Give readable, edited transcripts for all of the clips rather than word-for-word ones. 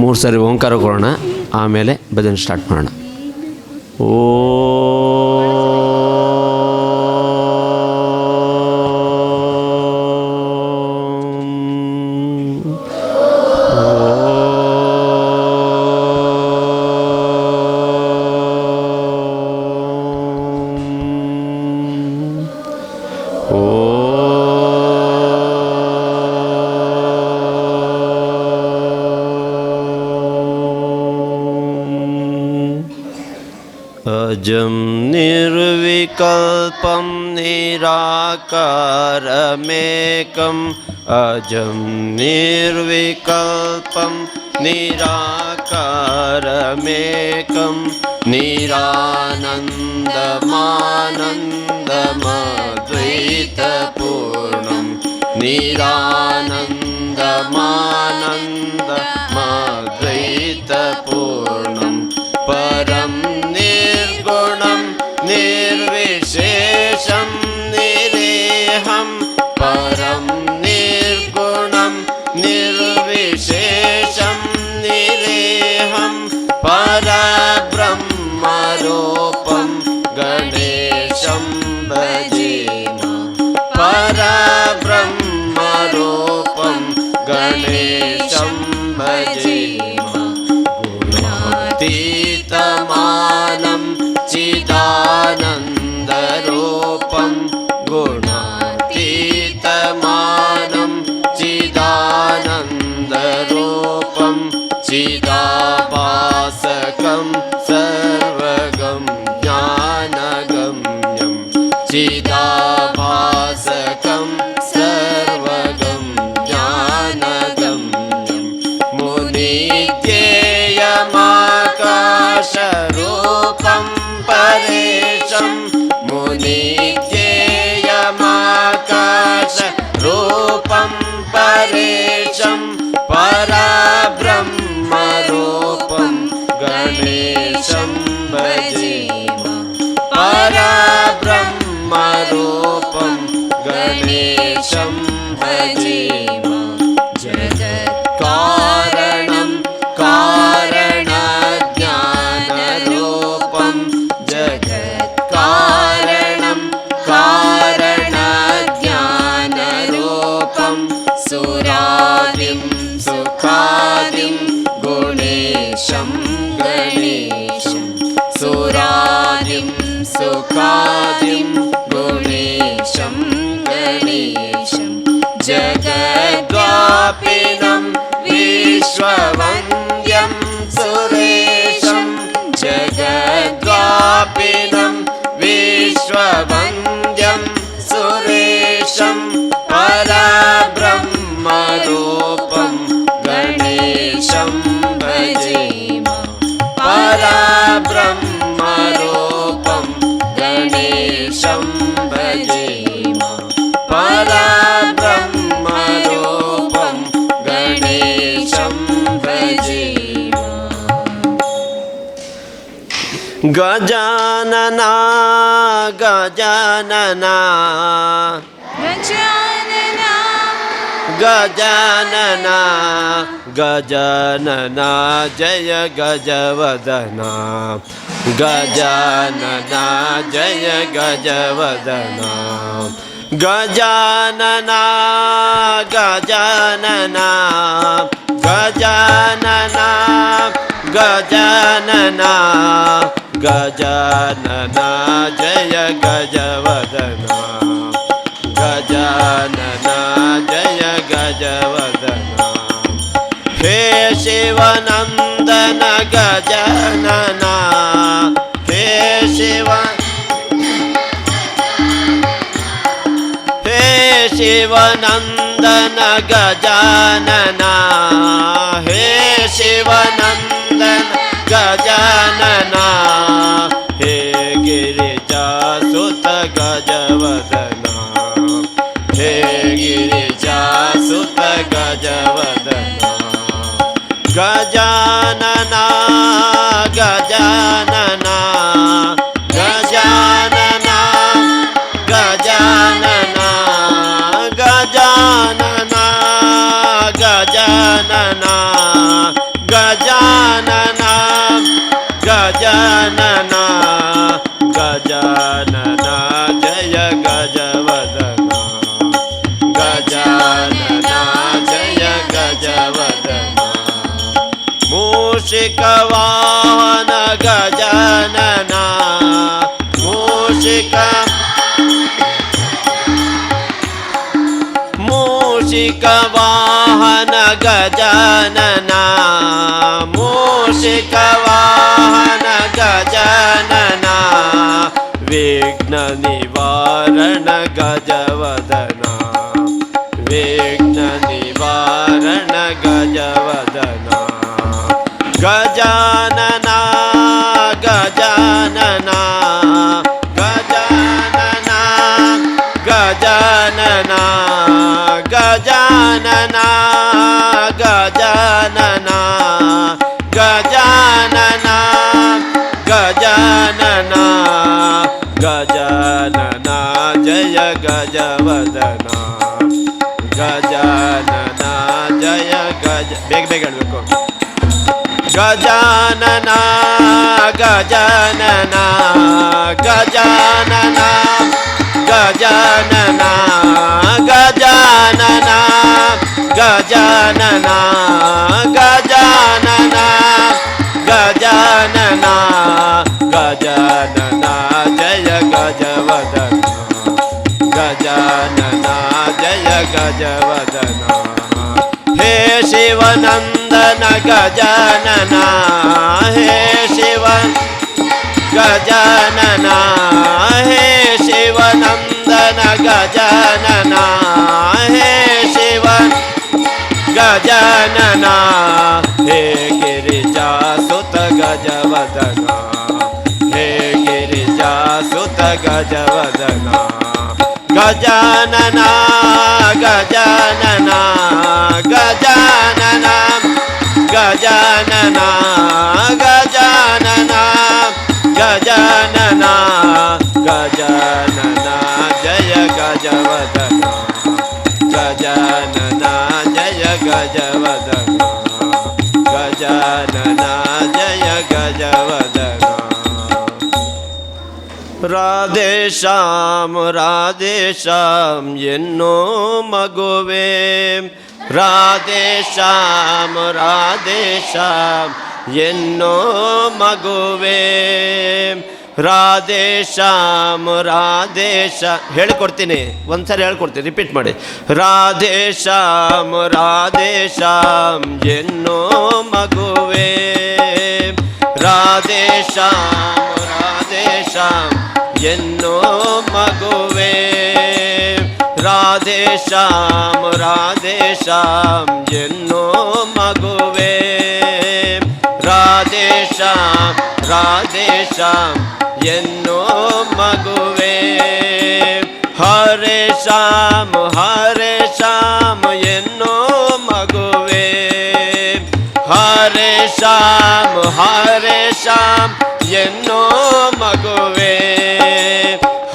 3 ಸಾರಿ ಓಂಕಾರ ಕೊಡೋಣ, ಆಮೇಲೆ ಭಜನೆ ಸ್ಟಾರ್ಟ್ ಮಾಡೋಣ. ಓ अजं निर्विकल्पं निराकारमेकम् अजं निर्विकल्पं निराकारमेकं निरानन्दमानन्दमद्वैतपूर्णं निरानन्दमानन्दमद्वैतपूर्णं परं निर्गुणं निर्विशेषं निरेहं परं निर्गुणं निर्विशेषं निरेहं परब्रह्मरूपं गणेशं भजेम परब्रह्मरूपं गणेशं भजेम गुणातीतमानं चिदानन्दरूपं गुणातीतमानं चिदानन्दरूपं चिदाभासकं सर्वगं ज्ञानगम्यं चिदाभासकं सर्वगं ज्ञानगम्यं मुनिध्येयमाकाशरूपं परेशं मुनिध्येयमाकाशरूपं परेशं परब्रह्मरूपं गणेशं भजेम परब्रह्मरूपं गणेशं भजेम जगत्कारणं कारणज्ञानरूपं जगत्कारणं कारणज्ञानरूपं सुरादिं सुखादिं गुणेशं गणेशं सुरादिं सुखादिं गुणेशं गणेशं जगद्व्यापिनं विश्ववन्द्यं सुरेशं जगद्व्यापिनं विश्ववन्द्यं सुरेशं परब्रह्मरूपं गणेशं भजेम परब्रह्मरूपं गणेशं भजेम परब्रह्मरूपं गणेशं भजेम गजानना गजानना गजानना गजानना जय गजवदना गजानना जय गजवदना गजानना गजानना गजानना गजानना गजानना जय गजवदना गजानना जय गजवदना हे शिवनंदन गजानना हे शिव हे शिवनंदन गजानना हे शिवनंदन गजानना हे गिरिजासुत गजवदना हे गिरिजासुत गजवदना गजानना गजानना गजानना गजानना गजानना गजानना ಗಜಾನನ ಗಜಾನನ ಗಜಾನನ ಜಯ ಗಜವದನ ಗಜಾನನ ಜಯ ಗಜವದನ ಮೂಷಿಕ ವಾಹನ ಗಜಾನನ ಮೂಷಿಕ ವಾಹನ ಗಜಾನನ ಮೂಷಿಕ ವಾಹನ ಗಜಾನನ ವಿಘ್ನ ನಿವಾರಣ ಗಜವದನ ವಿಘ್ನ ನಿವಾರಣ ಗಜವದನ ಗಜಾನನ ಗಜಾನನ ಗಜಾನನ ಗಜಾನನ ಗಜಾನನ ಗಜಾನನ ಗಜಾನನ ಗಜಾನನ ಗಜಾನನ ಜಯ ಗಜವದನ ಗಜಾನನ ಜಯ ಗಜ ಬೇಗ ಬೇಗ ಹೇಳಬೇಕು ಗಜಾನನ ಗಜಾನನ ಗಜಾನನ ಗಜಾನನ ಗಜಾನನ ಗಜಾನನ ಗಜಾನನ ಗಜಾನನ ಗಜಾನನ ಜಯ ಗಜವದನ ಗಜಾನನ ಜಯ ಗಜವದನ ಹೇ ಶಿವನಂದನ ಗಜಾನನ ಹೇ ಶಿವ ಗಜಾನನ ಹೇ ಶಿವನಂದನ ಗಜಾನನ ಹೇ ಶಿವ ಗಜಾನನ ಹೇ ಗಿರಿಜಾಸುತ ಗಜವದನ ಹೇ ಗಿರಿಜಾಸುತ ಗಜವದನ ಗಜಾನನ ಗಜಾನನ ಗಜಾನನ ಗಜಾನನ ಗಜಾನನ ಗಜಾನನ ಗಜಾನನ ಜಯ ಗಜವದನ ಗಜಾನನ ಜಯ ಗಜವದನ ಗಜಾನನ ಜಯ ಗಜವದನ ರಾಧೇ ಶ್ಯಾಮ್ ಎನ್ನೋ ಮಗುವೆ ರಾಧೇ ಶ್ಯಾಮ್ ಎನ್ನೋ ಮಗುವೆ ರಾಧೇ ಶ್ಯಾಮ್ ಹೇಳಿಕೊಡ್ತೀನಿ ಒಂದ್ಸರಿ ಹೇಳ್ಕೊಡ್ತೀನಿ ರಿಪೀಟ್ ಮಾಡಿ ರಾಧೇ ಶ್ಯಾಮ್ ಎನ್ನೋ ಮಗುವೆ ರಾಧೇ ಶ್ಯಾಮ್ ಎನ್ನೋ ಮಗುವೆ ರಾಧೇ ಶ್ಯಾಮ್ ಎನ್ನೋ ಮಗುವೆ ರಾಧೇ ಶ್ಯಾಮ್ ಎನ್ನೋ ಮಗುವೆ ಹರೇ ಶ್ಯಾಮ್ ಎನ್ನೋ ಮಗುವೆ ಹರೇ ಶ್ಯಾಮ್ ಎನ್ನೋ ಮಗುವೆ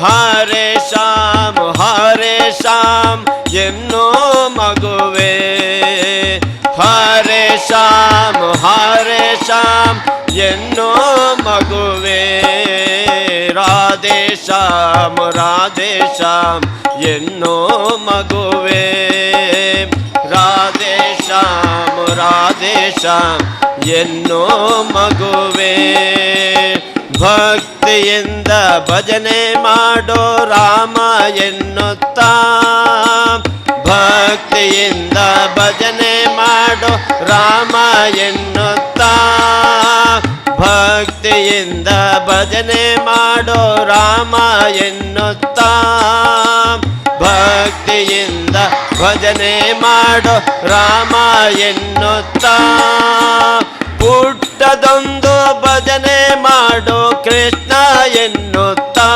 ಹರೇ ಶ್ಯಾಮ್ ಎನ್ನೋ ಮಗುವೆ ಹರೇ ಶ್ಯಾಮ್ ಎನ್ನೋ ಮಗುವೆ ರಾಧೇ ಶ್ಯಾಮ್ ಎನ್ನೋ ಮಗುವೆ ರಾಧೇ ಶ್ಯಾಮ್ ಎನ್ನೋ ಮಗುವೆ ಭಕ್ತಿಯಿಂದ ಭಜನೆ ಮಾಡೋ ರಾಮ ಎನ್ನುತ್ತಾ ಭಕ್ತಿಯಿಂದ ಭಜನೆ ಮಾಡೋ ರಾಮ ಎನ್ನುತ್ತಾ ಭಕ್ತಿಯಿಂದ ಭಜನೆ ಮಾಡೋ ರಾಮ ಎನ್ನುತ್ತಾ ಭಕ್ತಿಯಿಂದ ಭಜನೆ ಮಾಡೋ ರಾಮ ಎನ್ನುತ್ತಾ ಪುಟ್ಟದೊಂದು ಭಜನೆ ಮಾಡೋ ಕೃಷ್ಣ ಎನ್ನುತ್ತಾ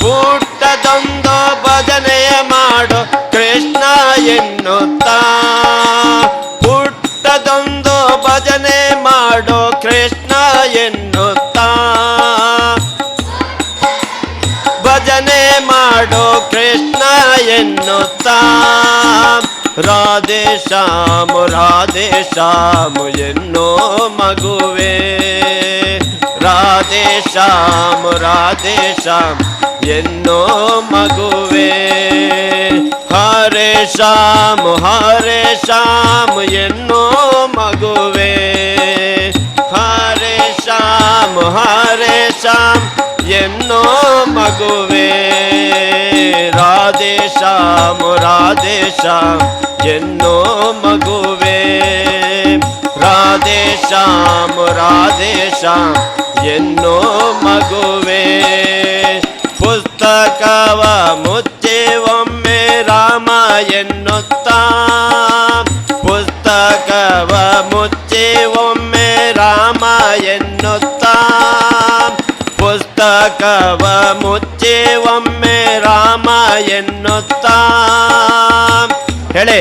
ಪುಟ್ಟದೊಂದು ಭಜನೆ ಮಾಡೋ ಕೃಷ್ಣ ಎನ್ನುತ್ತಾ ಪುಟ್ಟದೊಂದು ಭಜನೆ ಮಾಡೋ ಕೃಷ್ಣ ಎನ್ನುತ್ತಾ ಭಜನೆ ಮಾಡೋ ಕೃಷ್ಣ ಎನ್ನುತ್ತಾ ರಾಧೆ ಶ್ಯಾಮ್ ಎನ್ನೋ ಮಗುವೆ ರಾಧೆ ಶ್ಯಾಮ್ ಎನ್ನೋ ಮಗುವೆ ಹರೇ ಶ್ಯಾಮ್ ಎನ್ನೋ ಮಗುವೆ ಹರೇ ಶ್ಯಾಮ್ ಎನ್ನೋ ಮಗುವೆ ರಾಧೆ ಶ್ಯಾಮ್ ಎನ್ನೋ ಮಗುವೆ ರಾಧೆ ಶ್ಯಾಮ್ ಎನ್ನೋ ಮಗುವೆ ಪುಸ್ತಕವ ಮುಚ್ಚಿ ಒಮ್ಮೆ ರಾಮ ಎನ್ನುತ್ತಾ ಪುಸ್ತಕವ ಮುಚ್ಚಿ ಒಮ್ಮೆ ರಾಮ ಎನ್ನುತ್ತಾ ಪುಸ್ತಕವ ಮುಚ್ಚಿ ಒಮ್ಮೆ ರಾಮ ಎನ್ನುತ್ತಾ ಹೇಳಿ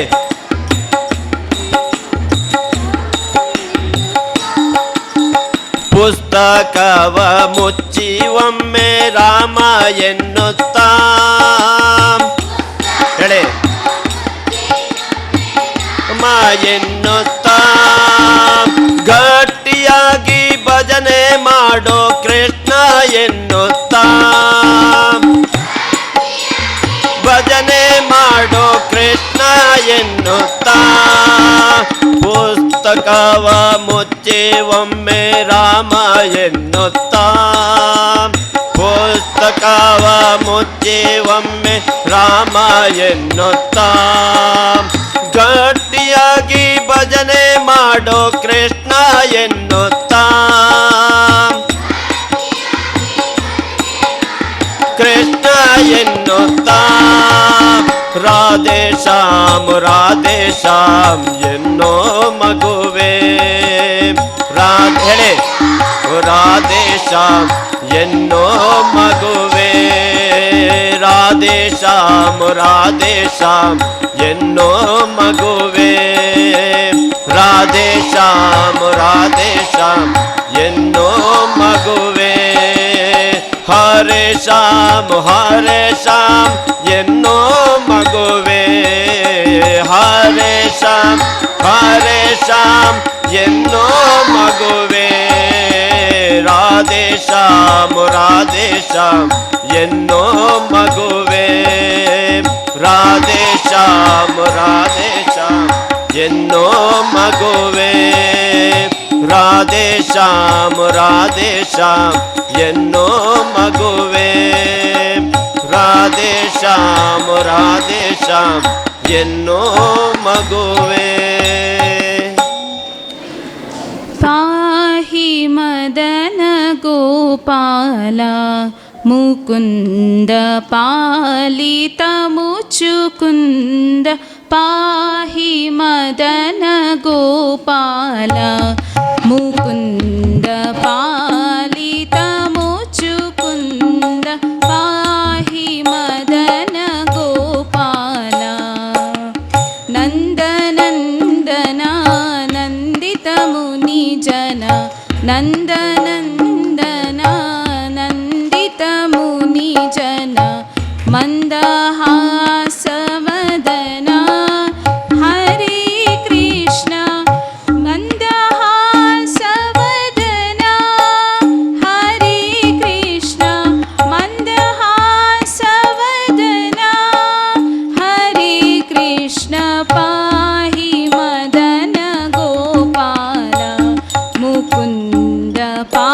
ಪುಸ್ತಕವ ಮುಚ್ಚಿ ಒಮ್ಮೆ ರಾಮ ಎನ್ನುತ್ತಾ ಹೇಳಿ ಎನ್ನುತ್ತಾ ಗಟ್ಟಿಯಾಗಿ ಭಜನೆ ಮಾಡೋ ಕೃಷ್ಣ ಎನ್ನುತ್ತಾ ಭಜನೆ ಮಾಡೋ ಕೃಷ್ಣ ಎನ್ನುತ್ತಾ ಪುಸ್ತಕವ ಮುಚ್ಚಿ ಒಮ್ಮೆ ರಾಮ ಎನ್ನುತ್ತಾ ಪುಸ್ತಕವ ಮುಚ್ಚಿ ಒಮ್ಮೆ ರಾಮ ಎನ್ನುತ್ತಾ ಗಟ್ಟಿಯಾಗಿ ಭಜನೆ ಮಾಡೋ ಕೃಷ್ಣ ಎನ್ನುತ್ತಾ ಕೃಷ್ಣ ಎನ್ನುತ್ತಾ ರಾಧೆ ಶ್ಯಾಮ್ ಎನ್ನೋ ಮಗುವೆ ರಾಧೆ ಶ್ಯಾಮ್ ಎನ್ನೋ ಮಗುವೆ ರಾಧೆ ಶ್ಯಾಮ್ ಎನ್ನೋ ಮಗುವೆ ರಾಧೆ ಶ್ಯಾಮ್ ಎನ್ನೋ ಮಗುವೆ ಹರೇ ಶ್ಯಾಮ್ ಎನ್ನೋ ಮಗುವೆ ಹರೇ ಶ್ಯಾಮ್ ಎನ್ನೋ ಮಗುವೆ ರಾಧೆ ಶ್ಯಾಮ್ ಎನ್ನೋ ಮಗುವೆ ರಾಧೆ ಶ್ಯಾಮ್ ಎನ್ನೋ ಮಗುವೆ ರಾಧೆ ಶ್ಯಾಮ್ ಎನ್ನೋ ಮಗುವೆ ರಾಧೆ ಶ್ಯಾಮ್ ಎನ್ನೋ ಮಗುವೆ ಪಾಹಿ ಮದನ ಗೋಪಾಲ ಮುಕುಂದ ಪಾಲಿತ ಮುಚುಕುಂದ ಪಾಹಿ ಮದನ ಗೋಪಾಲ ಮುಕುಂದ ಪಾಲಿತ ಮುಚುಕುಂದ ಪಾಹಿ ಮದನ ಗೋಪಾಲ ನಂದನಂದನ ನಂದಿತ ಮುನಿ ಜನ ನಂದನಂದನ ನಂದಿತ ಮುನಿ ಜನ ಮಂದಹಾಸವದನ ಹರೇ ಕೃಷ್ಣ ಮಂದಹಾಸವದನ ಹರೇ ಕೃಷ್ಣ ಮಂದಹಾಸವದನ ಹರೇ ಕೃಷ್ಣ ಪಾಹಿ ಮದನ ಗೋಪಾಲ ಮುಕುಂದ ಪಾ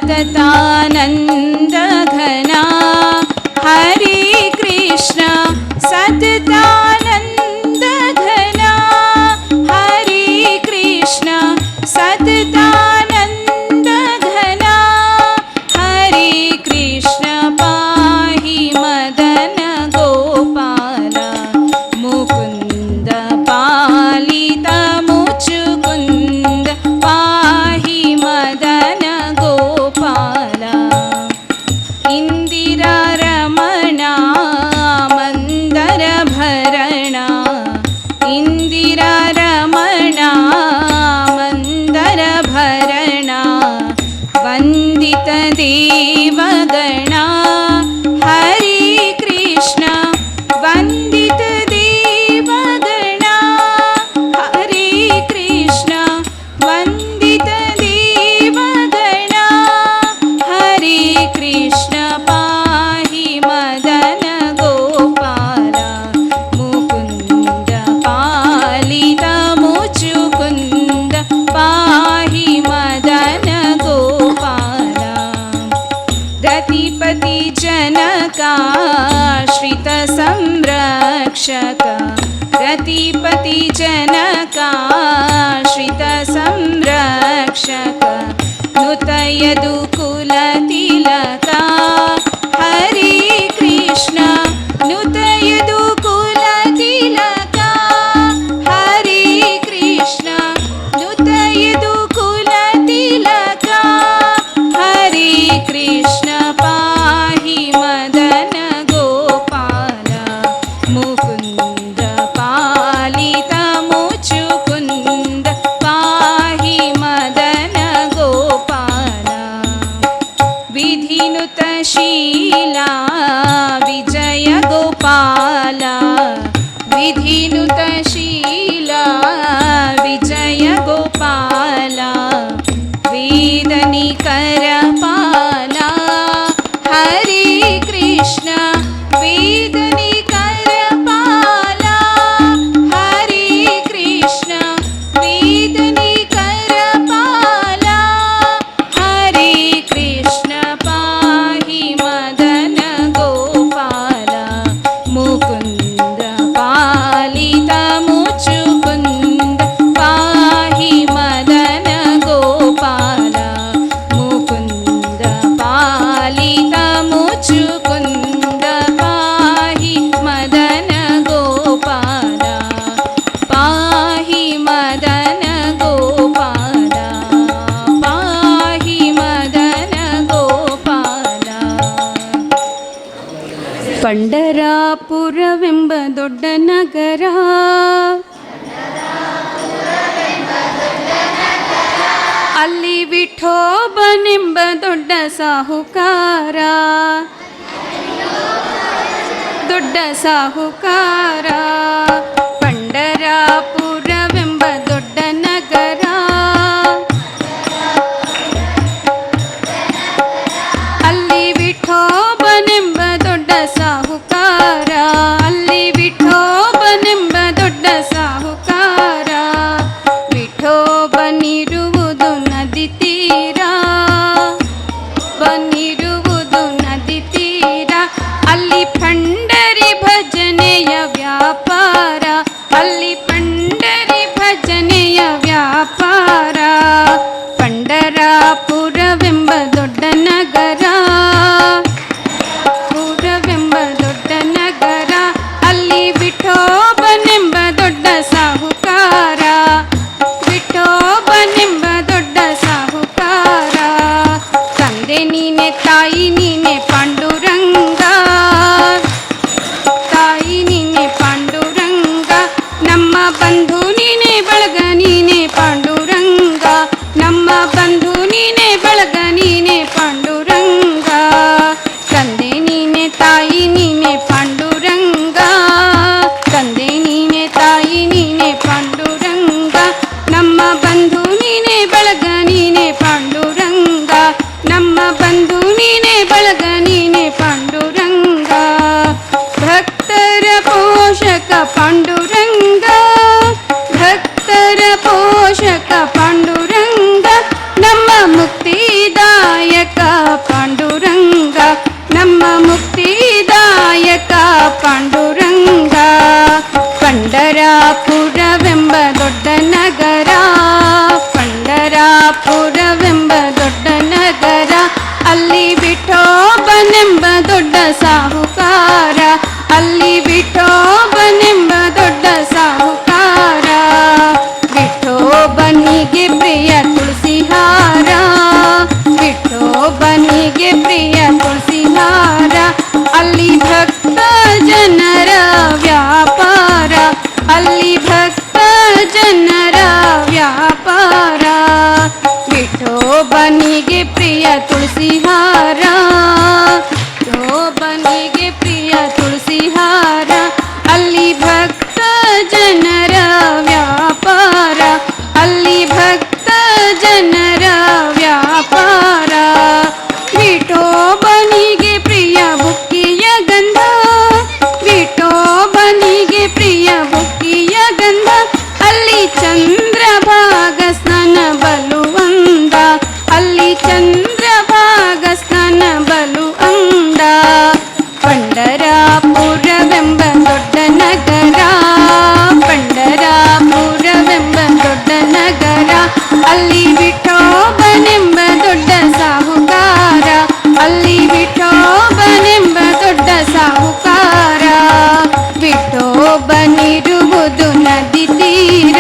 सततानंद घना हरे कृष्ण सततानंद घना हरे कृष्ण सततानंद घना हरे कृष्ण पाहि मदन गोपाल मुकुंद पालित मुचुकुंद पाहि मदन गोपाल इंदिरा रमणा मंदर भरणा इंदिरा रमणा मंदर भरणा वंदित देवगणा हरे कृष्ण वंदित देवगणा हरे कृष्ण वंदित देवगणा हरे कृष्ण पाहि मदन गोपाल मुकुंद पालित मुचुकुंद पाहि मदन गोपाल रतिपति जनकाश्रित संरक्षक रतिपति जनकाश्रित संरक्षक नुतयदु कुलतिलका हरे कृष्ण नुतयदु कुलतिलका हरे कृष्ण नुतयदु कुलतिलका हरे कृष्ण पाहि मदन गोपाल मुकुंद पालित मुचुकुंद पाहि मदन गोपाल विधिनुत शीला विजय गोपाल विधिनुत शीला विजय गोपाल वेदनी करपाला हरे कृष्ण वेदनी करपाला हरे कृष्ण वेदनी करपाला हरे कृष्ण पाहि मदन गोपाल मुकुंद पालित मुचुकुंद पाहि मदन गोपाल मुकुंद पालित मुचुकुंद पाहि मदन गोपाल पाहि मदन गोपाल पाहि मदन गोपाल ಪಂಡರಾಪುರವೆಂಬ ದೊಡ್ಡ ನಗರ ಅಲ್ಲಿ ವಿಠೋಬನೆಂಬ ದೊಡ್ಡ ಸಾಹುಕಾರ ದೊಡ್ಡ ಸಾಹುಕಾರ ಪಂಡರಾಪುರವೆಂಬ ದೊಡ್ಡ ನಗರ ಅಲ್ಲಿ ವಿಠೋಬನೆಂಬ ದೊಡ್ಡ ಸಾಹುಕಾರ ಅಲ್ಲಿ ವಿಠೋಬನೆಂಬ ದೊಡ್ಡ ಸಾಹುಕಾರ ವಿಠೋಬನಿರುವುದು ನದಿ ತೀರ ಬನಿರುವುದು ನದಿ ತೀರ ಅಲ್ಲಿ ಪಂಡರಿ ಭಜನೆಯ ವ್ಯಾಪಾರ ಅಲ್ಲಿ ಪಂಡರಿ ಭಜನೆಯ ವ್ಯಾಪಾರ ಪಂಡರಾಪುರವೆಂಬ ದೊಡ್ಡ ನಗರ ಪುರವೆಂಬ ದೊಡ್ಡ ನಗರ ಜನರ ವ್ಯಾಪಾರ, ಅಲ್ಲಿ ಭಕ್ತ ಜನರ ವ್ಯಾಪಾರ. ವಿಠೋಬನಿಗೆ ಪ್ರಿಯ ತುಳಸಿ ಹಾರ, ವಿಠೋಬನಿಗೆ ಪ್ರಿಯ ತುಳಸಿ ಹಾರ, ಅಲ್ಲಿ ಭಕ್ತ ಜನರ ವ್ಯಾಪಾರ, ಅಲ್ಲಿ ಭಕ್ತ ಜನರ ವ್ಯಾಪಾರ. ವಿಠೋಬನಿಗೆ ಪ್ರಿಯ ಬುಕ್ಕಿಯ ಗಂಧ, ವಿಠೋಬನಿಗೆ ಪ್ರಿಯ ಬುಕ್ಕಿಯ ಗಂಧ, ಅಲ್ಲಿ ಚಂದ್ರಭಾಗ ಸ್ನಾನ ಬಲುವಂದ, ಅಲ್ಲಿ ಚಂದ್ರಭಾಗ ಸ್ನಾನ ಬಲು ಅಂದ. ಪಂಡರಾಪುರವೆಂಬ ದೊಡ್ಡ ನಗರ, ಪಂಡರಾಪುರವೆಂಬ ದೊಡ್ಡ ನಗರ, ಅಲ್ಲಿ ವಿಠೋಬನೆಂಬ ದೊಡ್ಡ ಸಾಹುಕಾರ, ಅಲ್ಲಿ ವಿಠೋಬನೆಂಬ ದೊಡ್ಡ ಸಾಹುಕಾರ. ವಿಠೋಬನಿರುವುದು ನದಿ ತೀರ,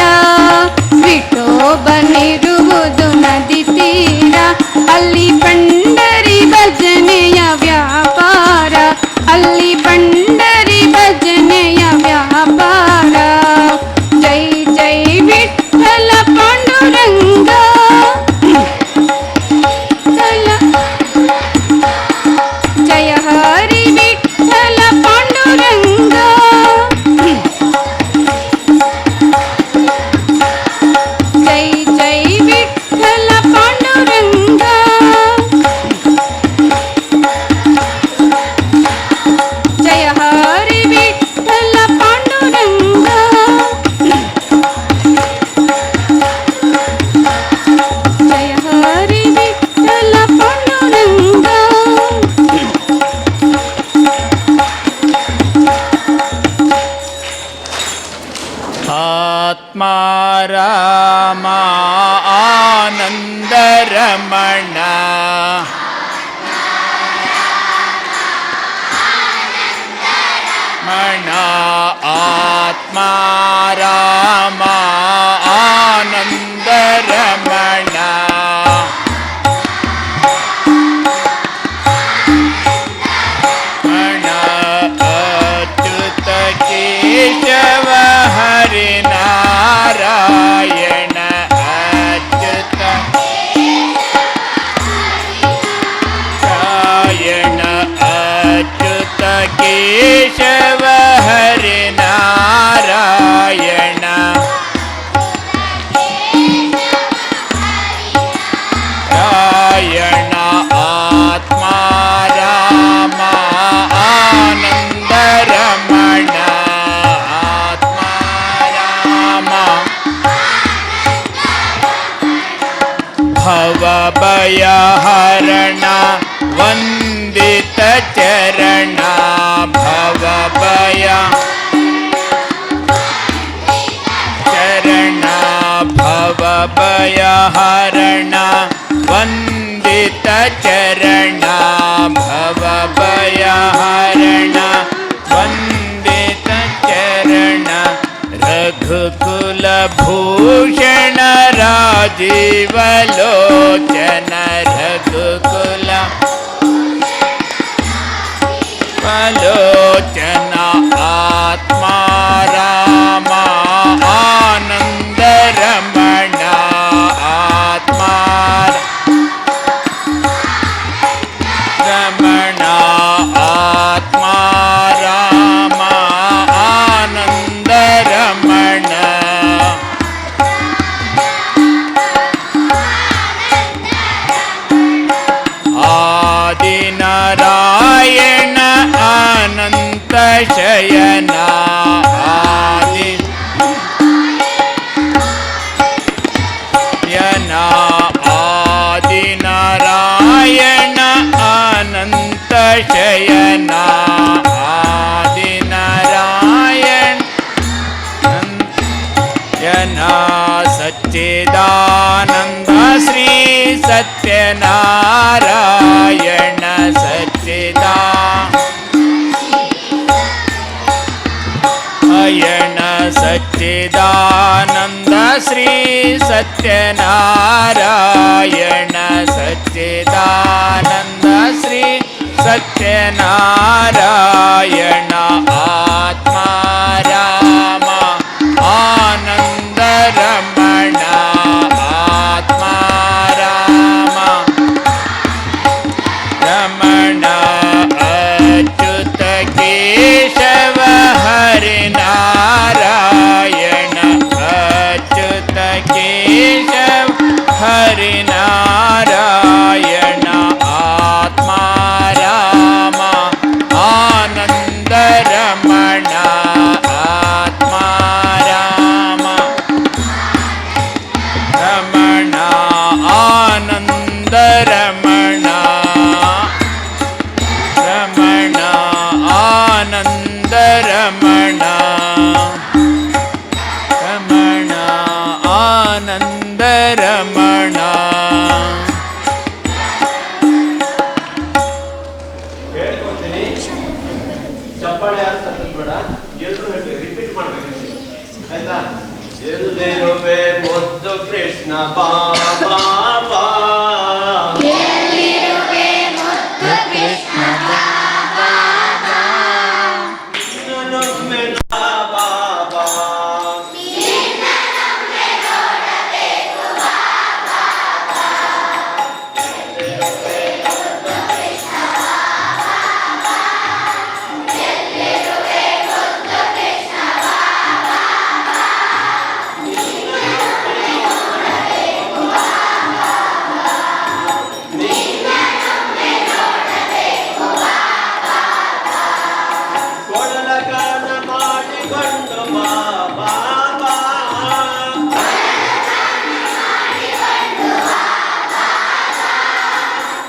ವಿಠೋಬನಿರುವುದು ನದಿ ತೀರ, ಅಲ್ಲಿ ಪಂಡರಿ ಭಜನೆಯ ವ್ಯಾಪಾರ, ಅಲ್ಲಿ ಪಂಡರಿ ಭಜನೆಯ ವ್ಯಾಪಾರ. ಜೈ ಜೈ ವಿಠ್ಠಲ ಪಾಂಡುರಂಗ, ಜಯ ಹರಿ ವಿಠ್ಠಲ ಪಾಂಡುರಂಗ. ಜೈ ಜೈ ವಿಠ್ಠಲ ಪಾಂಡುರಂಗ. ಜಯ ಹರಿ ವಿಠ್ಠಲ ಪಾಂಡುರಂಗ. ಜಯ ಹರಿ ವಿಠ್ಠಲ ಪಾಂಡುರಂಗ. ಆತ್ಮಾರಾಮ ಆನಂದರಮಣ, ಮಣ ಆತ್ಮಾರಾಮ ಆನಂದರಮಣ. ಮಣ ಅಚ್ಯುತ ಕೇಶವ ಹರಿನಾರಾಯಣ, ಅಚ್ಯುತ ರಾಯಣ, ಅಚ್ಯುತ ಕೇಶವ ಹರಿನಾರಾಯಣ. ರಾಯಣ ಆತ್ಮಾರಾಮ ಆನಂದರಮಣ, ಆತ್ಮಾರಾಮ. ಭವಭಯಹರಣ ವಂದಿತ ಚರಣ, ಭವಭಯ ಚರಣ, ಭವಭಯಹರಣ ವಂದಿತ ಚರಣ, ಭವಭಯಹರಣ ವಂದಿತ ಚರಣ. ರಘುಕುಲಭೂಷಣ ರಾಜೀವಲೋಚನ, ರಘುಕುಲ ಲೋಚನ. ಆತ್ಮಾರಾಮ ಆನಂದರಮಣ, ಆತ್ಮಾರಮಣ, ಆತ್ಮಾರಾಮ ಆನಂದರಮಣ. ಆದಿನಾರಾಯಣ ಅನಂತ ಶಯನ, ಆದಿಯನ, ಆದಿನಾರಾಯಣ ಅನಂತ ಶಯನ, ಆದಿನಾರಾಯಣ ಯನ. ಸಚ್ಚಿದಾನಂದ ಶ್ರೀ ಸತ್ಯನಾರಾಯಣ, ಸಚ್ಚಿದಾನಂದ ಸಚ್ಚಿದಾನಂದ ಶ್ರೀ ಸತ್ಯನಾರಾಯಣ, ಸಚ್ಚಿದಾನಂದ ಶ್ರೀ ಸತ್ಯನಾರಾಯಣ ಆತ್ಮ ರಾಮ ಆನಂದ ರಮಣ ಆತ್ಮ ರಾಮ ರಮಣ ಅಚ್ಯುತ ಕೇಶವ ಹರಿನಾರಾಯಣ ಅಚ್ಯುತ ಕೇಶವ ಹರಿನಾರಾಯಣ ಆತ್ಮ ರಾಮ ಆನಂದ ರಮಣ ಆತ್ಮ ರಾಮ ರಮಣ ಆನಂದ ರಮಣ ರಮಣ ಆನಂದ ರಮಣ ರಮಣ ಆನಂದ ರಮಣ ಹೇಳ್ಕೊಡ್ತೀನಿ. ಚಪ್ಪಾಳೆ ಯಾರು ತಟ್ಟಬೇಡ, ಎಲ್ಲರೂ ಹೇಳಿ ರಿಪೀಟ್ ಮಾಡ್ಬೇಕು ಆಯ್ತಾ. ಎಲ್ಲಿರುವೆ ಮುದ್ದು ಕೃಷ್ಣ ಬಾಬಾ ಬಾ ನನ್ನೊಮ್ಮೆ ಬಾಬಾ ಬಾ. ಕೊಡಲಗಾನ ಮಾಡಿಕೊಂಡು ಬಾಬಾ ಬಾ.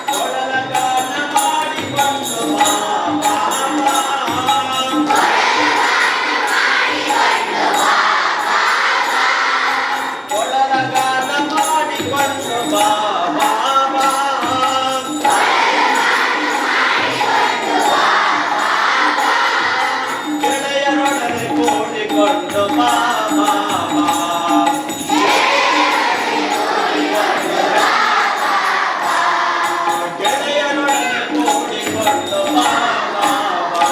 ಕೊಡಲಗಾನ ಮಾಡಿಕೊಂಡು ಬಾಬಾ ಬಾ. ಕೊಡಲಗಾನ ಮಾಡಿಕೊಂಡು ಬಾಬಾ ಬಾ. ಗೆಳೆಯರೊಡನೆ ಕೂಡಿಕೊಂಡು ಬಾಬಾ ಬಾ. ಗೆಳೆಯರೊಡನೆ ಕೂಡಿಕೊಂಡು ಬಾಬಾ ಬಾ.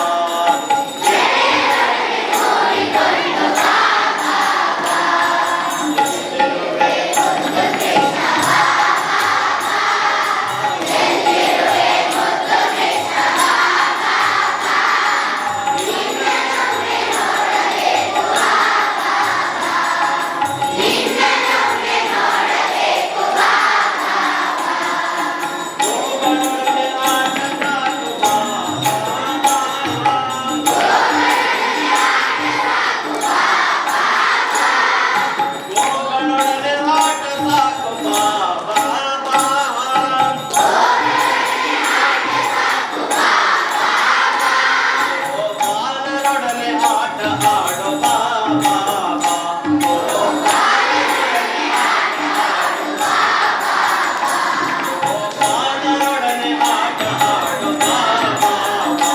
ಗೋಗಳೊಡನೆ ಆಟ ಸಾಕು ಬಾಬಾ ಬಾ. ಗೋಗಳೊಡನೆ ಆಟ ಸಾಕು ಬಾಬಾ ಬಾ. ಗೋಪಾಲರೊಡನೆ ಆಟ ಆಡೋ ಬಾಬಾ ಬಾ. ಗೋಪಾಲರೊಡನೆ ಆಟ ಆಡೋ ಬಾಬಾ ಬಾ.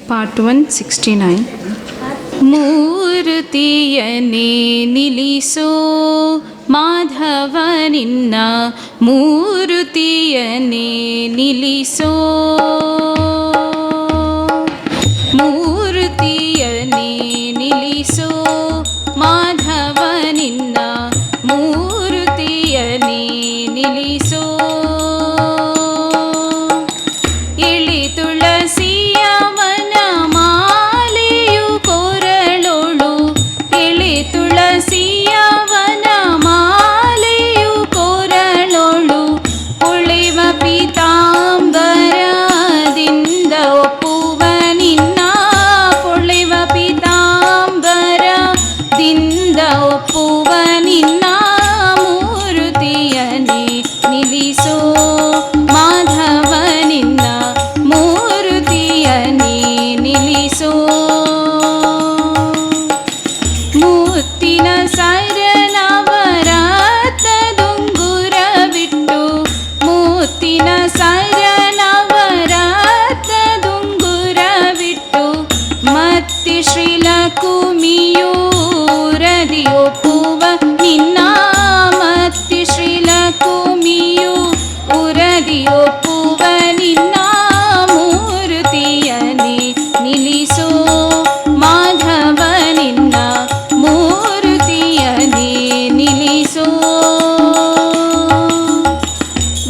ಪಾರ್ಟ್ 169. ಮೂರ್ತಿಯನೇ ನಿಲ್ಲಿಸೋ ಮಾಧವ ನಿನ್ನ ಮೂರ್ತಿಯನೇ ನಿಲ್ಲಿಸೋ ಮೂರ್ತಿಯನೇ ನಿಲ್ಲಿಸೋ ಮಾಧವ ನಿನ್ನ ಮೂರ್ತಿಯನೇ ನಿಲ್ಲಿಸೋ ಇಳಿ ತುಳಸಿಯವನ ಮಾಲೆಯು ಕೊರಳೊಳು ಇಳಿ ತುಳಸಿಯವನ ಮಾಲೆಯು ಕೊರಳೊಳು ಉಳಿವ ಪೀತಾಂಬರದಿಂದ ಒಪ್ಪುವ ನಿನ್ನ ಪೊಳಿವ ಪೀತಾಂಬರದಿಂದ ಒಪ್ಪುವ ನಿನ್ನ ಮೂರ್ತಿಯನೇ ನಿಲ್ಲಿಸೋ ಮಾಧವ ನಿನ್ನ ಮೂರ್ತಿಯನೇ ನಿಲ್ಲಿಸೋ ಮುತ್ತಿನ ಸರನವರತ್ನದುಂಗುರ ಬಿಟ್ಟು ಮುತ್ತಿನ ಸರನವರತ್ನದುಂಗುರ ಬಿಟ್ಟು ಮತ್ತೆ ಶ್ರೀಲಕುಮಿಯೂರದಿ ಒಪ್ಪುವ ನಿನ್ನ ಮತ್ತೆ ಶ್ರೀಲಕುಮಿಯು ಉರದಿ ಒಪ್ಪುವ ನಿನ್ನ ಮೂರ್ತಿಯನೇ ನಿಲ್ಲಿಸೋ ಮಾಧವ ನಿನ್ನ ಮೂರ್ತಿಯನೇ ನಿಲ್ಲಿಸೋ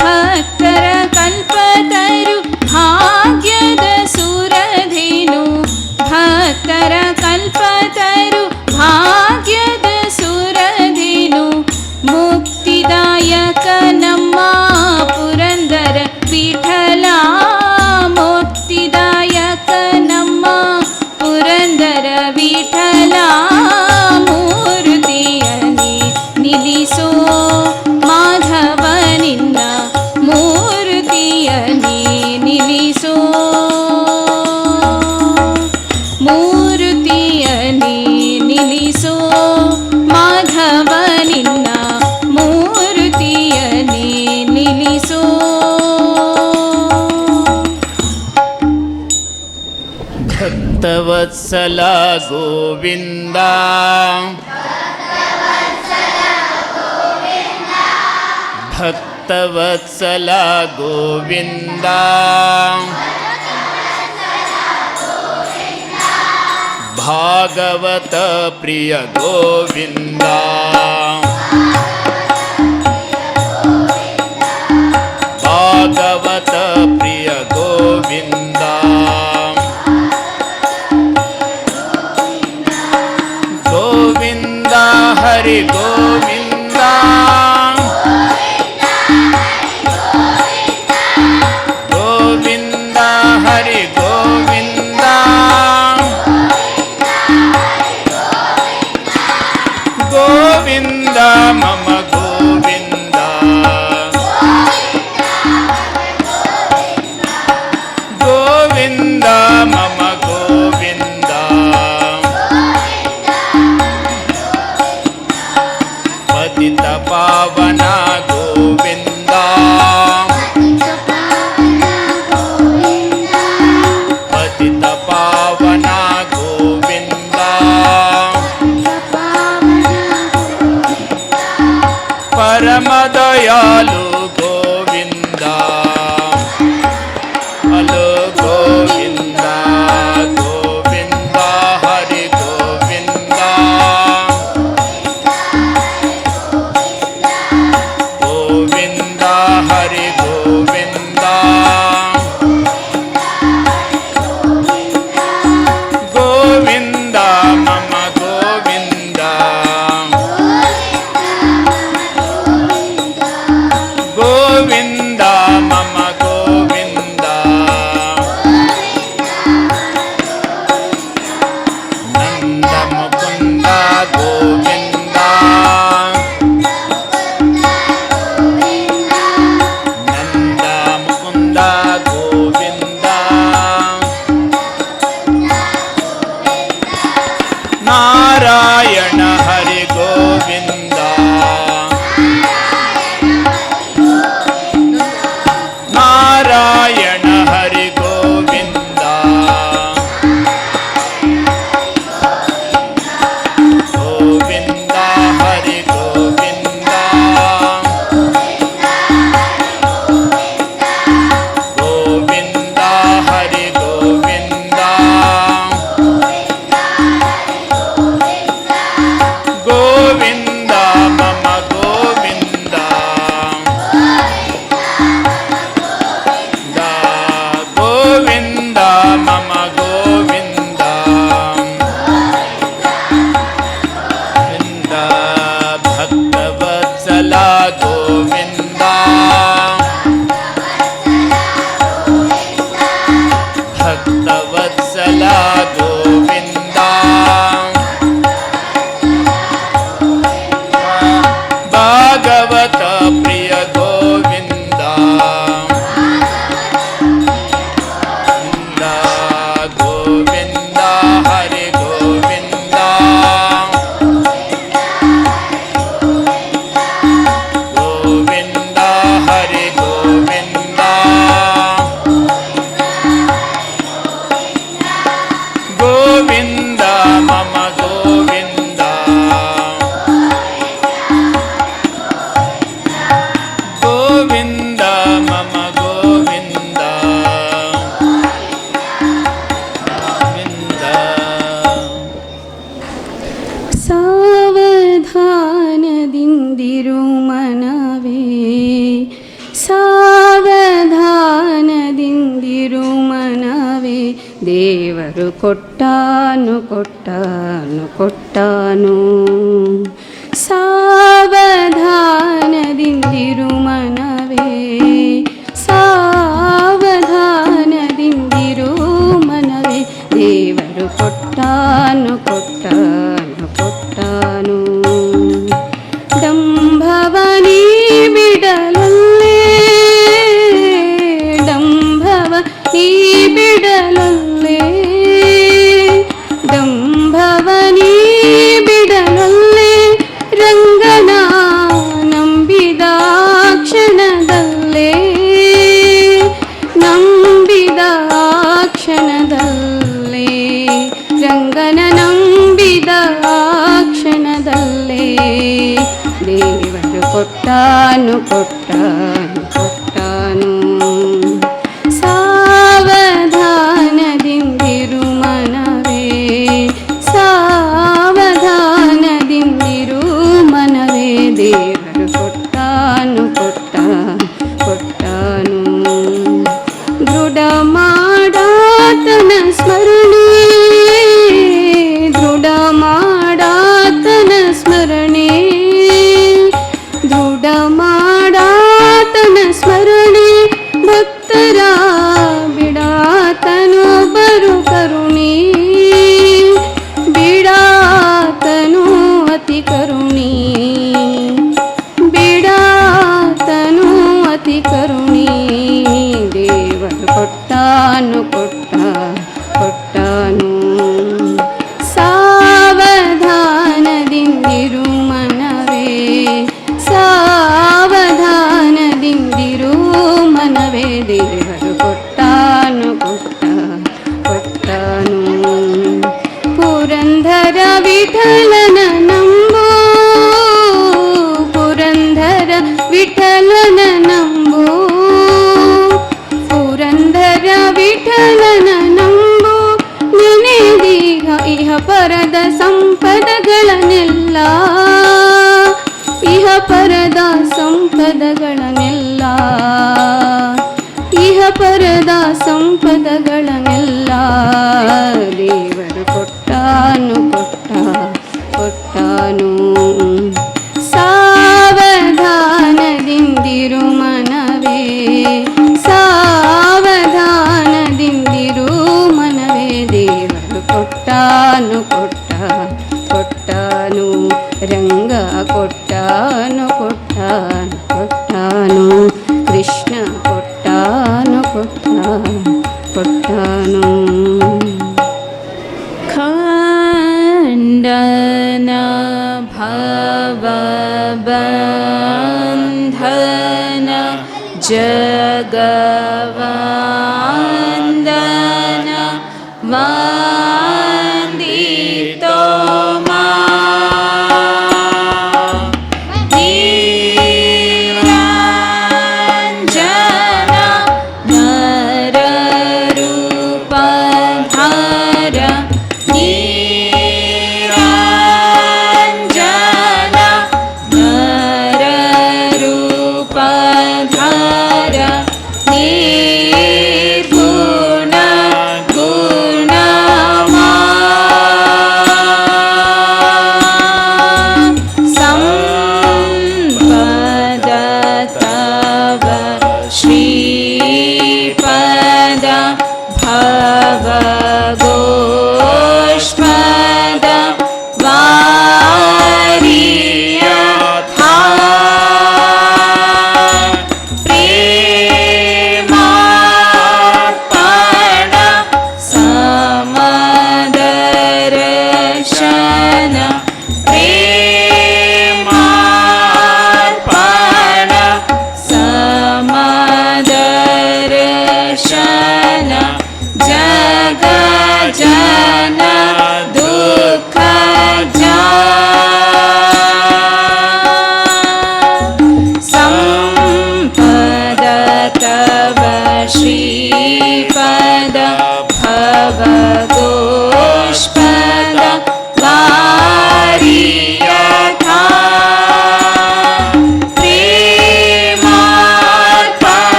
ಭಕ್ತರ ಕಲ್ಪತರು ಭಾಗ್ಯದ ಸುರಧೇನು ಭಕ್ತರ ಕಲ್ಪತರು ಭಾಗ್ಯದ ಸುರಧೇನು ಮುಕ್ತಿದಾಯಕ ನಮ್ಮ ಪುರಂದರ ವಿಠಲ ಮುಕ್ತಿದಾಯಕ ನಮ್ಮ ಪುರಂದರ ವಿಠಲ ಮೂರ್ತಿಯನೇ ನಿಲ್ಲಿಸೋ ಮಾಧವ ನಿನ್ನ ಮೂರ್ತಿಯನೇ ನಿಲ್ಲಿಸೋ ಮೂರ್ತಿಯನೇ ನಿಲ್ಲಿಸೋ ಮಾಧವ ನಿನ್ನ ಮೂರ್ತಿಯನೇ ನಿಲ್ಲಿಸೋ ಭಕ್ತವತ್ಸಲ ಗೋವಿಂದ ಭಕ್ತವತ್ಸಲ ಗೋವಿಂದ ಭಾಗವತ ಪ್ರಿಯ ಗೋವಿಂದ ಭಾಗವತ ಪ್ರಿಯ ಗೋವಿಂದ ಗೋವಿಂದ ಹರಿ ಗೋವಿಂದ ಗೋವಿಂದ ಹರಿ ಗೋವಿಂದ ಗೋವಿಂದ ಮಮ ಗೋವಿಂದ ಗೋವಿಂದ ಮಮ ಗೋವಿಂದ ಪತಿತ ಪಾವನ ಗೋವಿಂದ ಪತಿತ ಪಾವನ ಗೋವಿಂದ ಪರಮ ದಯಾಲು ಗೋವಿಂದ ಹಲೋ ಗೋವಿಂದ ಗೋವಿಂದ ಹರಿ ಗೋವಿಂದ ಗೋವಿಂದ ಹರಿ ಗೋವಿಂದ ಗೋವಿಂದ ಮಮ ಗೋವಿಂದ ಗೋವಿಂದ ಭಕ್ತವತ್ಸಲ ಗೋವಿಂದ ಭಾಗವತ ಪ್ರಿಯ ಗೋವಿಂದ ಗೋವಿಂದ ಹರಿ ಗೋವಿಂದ ಗೋವಿಂದ ಹರಿ ಗೋವಿಂದ ಗೋವಿಂದ ಮಮ ಗೋವಿಂದ ಗೋವಿಂದ ಮಮ ಗೋವಿಂದ ಗೋವಿಂದ ಸಾವಧಾನದಿಂದಿರು ಮನವೇ ಸಾವಧಾನದಿಂದಿರು ಮನವೇ ದೇವರು ಕೊಟ್ಟಾನು ಕೊಟ್ಟಾನು ಕೊಟ್ಟಾನು ಸಾವಧಾನದಿಂದಿರು ಮನವೇ ಸಾವಧಾನದಿಂದಿರು ಮನವೇ ದೇವರು ಕೊಟ್ಟಾನು ಕೊಟ್ಟಾನು ಕೊಟ್ಟಾನು ಡಂಭವನಿ ಬಿಡಲೊಲ್ಲೆ ಡಂಭವನಿ ಬಿಡಲೊಲ್ಲೆ ಡಂಭವನಿ ಬಿಡಲೊಲ್ಲೆ ರಂಗನ ನಂಬಿದ ಕ್ಷಣದಲ್ಲೇ ನಂಬಿದ ಕ್ಷಣದಲ್ಲೇ ರಂಗನ ನಂಬಿದ ಕ್ಷಣದಲ್ಲೇ ದೇವರು ಕೊಟ್ಟಾನು ಕೊಟ್ಟಾನು ಕೊಟ್ಟಾನು ಸಾವಧಾನದಿಂದಿರು ಮನವೇ ಸಾವಧಾನದಿಂದಿರು ಮನವೇ ದೇವರು ಕೊಟ್ಟಾನು ಕೊಟ್ಟಾನು ದೃಢ ಮಾಡಾತನ ಸ್ಮರಣೆ ದೃಢ ಮಾಡಾತನ ಸ್ಮರಣೆ ದೃಢ ಮಾಡಾತನ ಸ್ಮರಣೆ ಭಕ್ತರ ಬಿಡಾತನು ಬರು ಕರುಣಿ ಬಿಡಾತನು ಅತಿ ಕರುಣಿ ಬಿಡಾತನು ಅತಿ ಕರುಣಿ ದೇವರು ಕೊಟ್ಟಾನು ಕೊಟ್ಟಾನು ಸಾವಧಾನದಿಂದಿರು ಮನವೇ ಸಾವಧಾನದಿಂದಿರು ಮನವೇ ದೇವರು ಕೊಟ್ಟಾನು ಕೊಟ್ಟಾನು ಪುರಂದರ ವಿಠಲನ ನಂಬೋ ಪುರಂದರ ವಿಠಲನ ನಂಬೋ ಪುರಂದರ ವಿಠಲನ ನಂಬೋ ನೆನೆದೀಗ ಇಹ ಪರದ ಸಂಪದಗಳನ್ನೆಲ್ಲ ಇಹ ಪರದ ಸಂಪದಗಳನ್ನೆಲ್ಲ ಇಹ ಪರದ ಸಂಪದಗಳನ್ನೆಲ್ಲ ದೇವರು ಕೊಟ್ಟಾನು ಕೊಟ್ಟಾನು ಸಾವಧಾನದಿಂದಿರು ಮನವೇ ಸಾವಧಾನದಿಂದಿರು ಮನವೇ ದೇವರು ಕೊಟ್ಟಾನು ಕೊಟ್ಟಾನು ರಂಗ ಕೊಟ್ಟಾನು ಕೃಷ್ಣ ಕೊಟ್ಟಾನು ಖಂಡನ ಭವಬಂಧನ ಜಗವಂದನ ವಂದಿತೋ ಮಾ ನಿರಂಜನ ನರರೂಪಧಾರ ನಿರಂಜನ ನರರೂಪಧಾರ ನಿರಂಜನ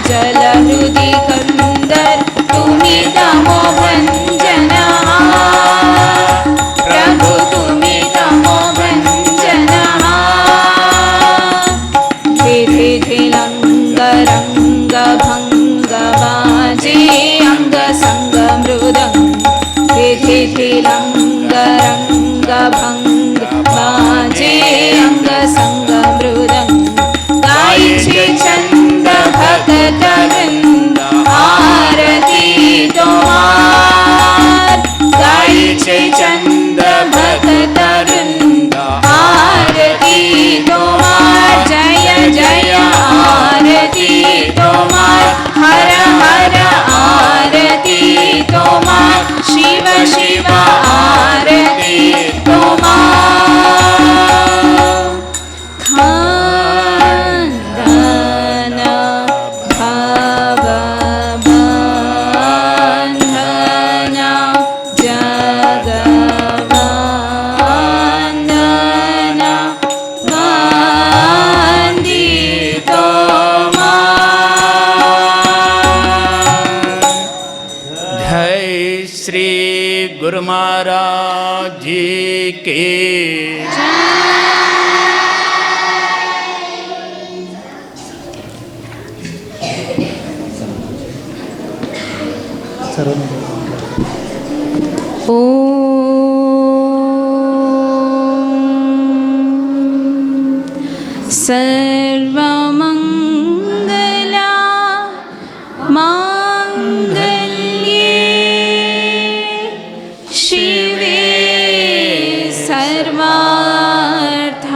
जलहृदि कंदर तुम्ही तमो भंजना प्रभु तुम्ही तमो भंजना धिधि धिलंग रंग भंग बाजे अंग संग मृदंग धिधि धिलंग रंग भंग बाजे अंग संग मृदंग गायचे चंद भक्त वृंद आरती तुम्हार गायचे चंद भक्त वृंद आरती तुम्हार जय जय आरती तुम्हार हर हर आरती तुम्हार शिव शिव आरती तुम्हार खानदान भाव बंधन जगवंदन वंदित जय श्री गुरु महाराज जी के सर्वमंगला मांगल्ये शिवे सर्वार्थ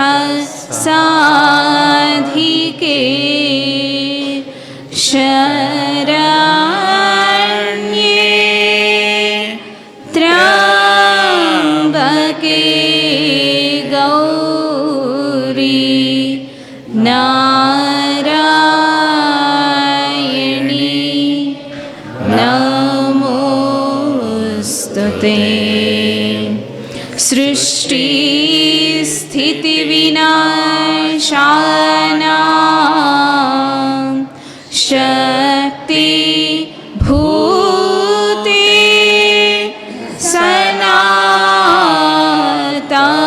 साधिके शरण्ये त्र्यंबके गौरी नारायणी नमोस्तुते सृष्टि स्थिति विनाशानां शक्ति भूते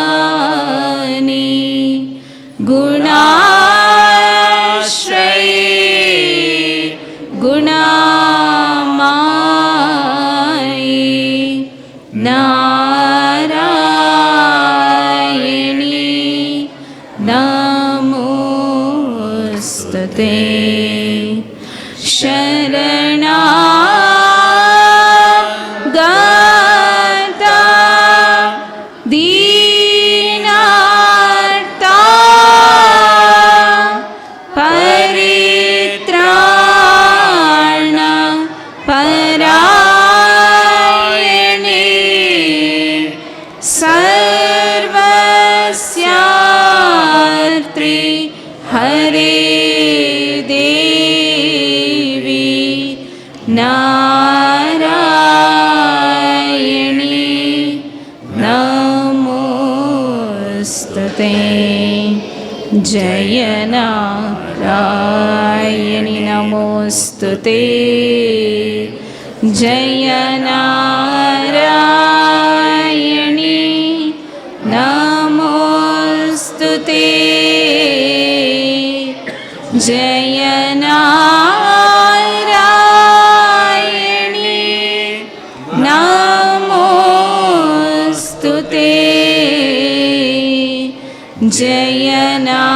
सनातनी गुणाश्रये गुणामाये नारायणी नमोस्तुते शरणागता दीनार्ता परित्राण परायणे सर्वस्यार्त्री हरे देवी नारायणी नमोस्तुते जय नारायणी नमोस्तुते जय नारायणी नमोस्तुते जय नारायणी नमोस्तुते जय नारायणी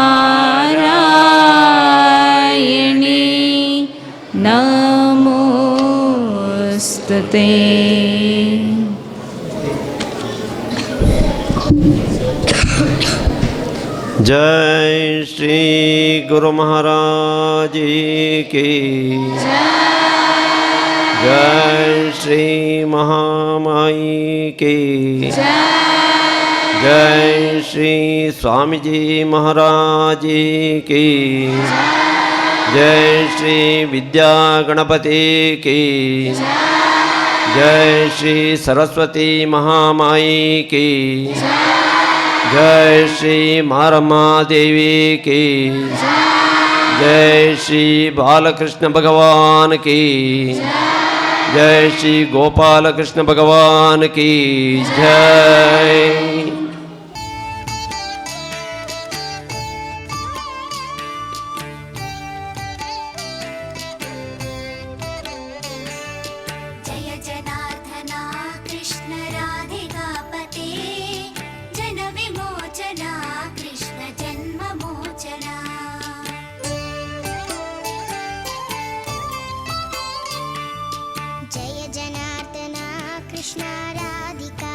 नमोस्तुते जय श्री गुरु महाराज की जय श्री महामाई की जय श्री स्वामी जी महाराज की जय श्री विद्या गणपति की जय श्री सरस्वती महामाई की जय श्री मारमा देवी की जय श्री बालकृष्ण भगवान की जय श्री गोपाल कृष्ण भगवान की जय। जय जनार्दना कृष्ण राधिकापते जन विमोचना कृष्ण जन्म मोचना। जय जनार्दना कृष्ण राधिका